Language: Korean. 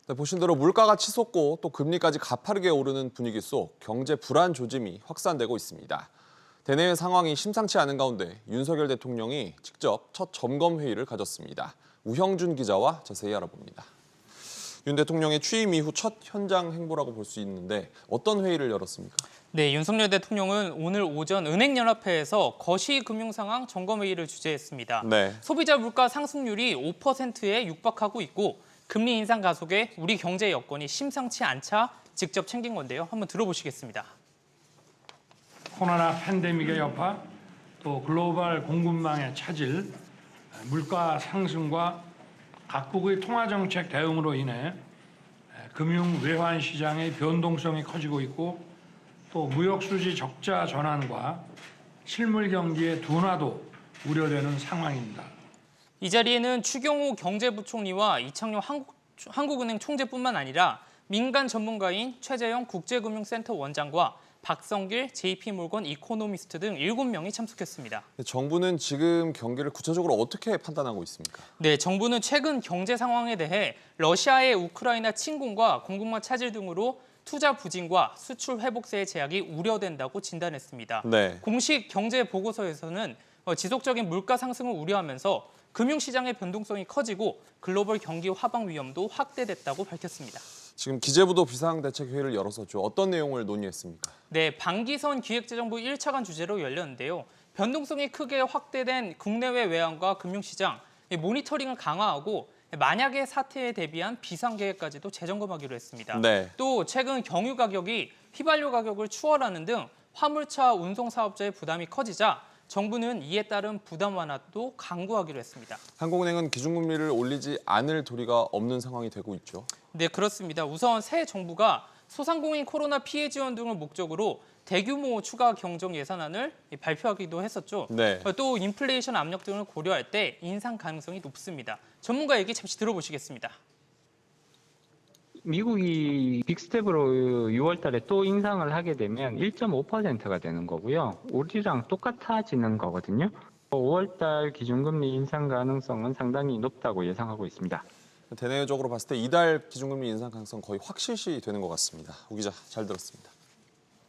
네, 보신 대로 물가가 치솟고 또 금리까지 가파르게 오르는 분위기 속 경제 불안 조짐이 확산되고 있습니다. 대내외 상황이 심상치 않은 가운데 윤석열 대통령이 직접 첫 점검 회의를 가졌습니다. 우형준 기자와 자세히 알아봅니다. 윤 대통령의 취임 이후 첫 현장 행보라고 볼 수 있는데 어떤 회의를 열었습니까? 네, 윤석열 대통령은 오늘 오전 은행연합회에서 거시금융 상황 점검 회의를 주재했습니다. 네. 소비자 물가 상승률이 5%에 육박하고 있고 금리 인상 가속에 우리 경제 여건이 심상치 않자 직접 챙긴 건데요. 한번 들어보시겠습니다. 코로나 팬데믹의 여파, 또 글로벌 공급망의 차질, 물가 상승과 각국의 통화정책 대응으로 인해 금융 외환 시장의 변동성이 커지고 있고 또 무역수지 적자 전환과 실물 경기의 둔화도 우려되는 상황입니다. 이 자리에는 추경호 경제부총리와 이창용 한국은행 총재뿐만 아니라 민간 전문가인 최재형 국제금융센터 원장과 박성길 JP모건 이코노미스트 등 7명이 참석했습니다. 정부는 지금 경기를 구체적으로 어떻게 판단하고 있습니까? 네, 정부는 최근 경제 상황에 대해 러시아의 우크라이나 침공과 공급망 차질 등으로 투자 부진과 수출 회복세의 제약이 우려된다고 진단했습니다. 네. 공식 경제 보고서에서는 지속적인 물가 상승을 우려하면서 금융시장의 변동성이 커지고 글로벌 경기 하방 위험도 확대됐다고 밝혔습니다. 지금 기재부도 비상대책회의를 열었었죠. 어떤 내용을 논의했습니까? 네, 방기선 기획재정부 1차관 주제로 열렸는데요. 변동성이 크게 확대된 국내외 외환과 금융시장, 모니터링을 강화하고 만약의 사태에 대비한 비상계획까지도 재점검하기로 했습니다. 네. 또 최근 경유 가격이 휘발유 가격을 추월하는 등 화물차 운송 사업자의 부담이 커지자 정부는 이에 따른 부담 완화도 강구하기로 했습니다. 한국은행은 기준금리를 올리지 않을 도리가 없는 상황이 되고 있죠. 네, 그렇습니다. 우선 새 정부가 소상공인 코로나 피해 지원 등을 목적으로 대규모 추가 경정 예산안을 발표하기도 했었죠. 네. 또 인플레이션 압력 등을 고려할 때 인상 가능성이 높습니다. 전문가 얘기 잠시 들어보시겠습니다. 미국이 빅스텝으로 6월 달에 또 인상을 하게 되면 1.5%가 되는 거고요. 우리랑 똑같아지는 거거든요. 5월 달 기준금리 인상 가능성은 상당히 높다고 예상하고 있습니다. 대내외적으로 봤을 때 이달 기준금리 인상 가능성 거의 확실시 되는 것 같습니다. 우 기자, 잘 들었습니다.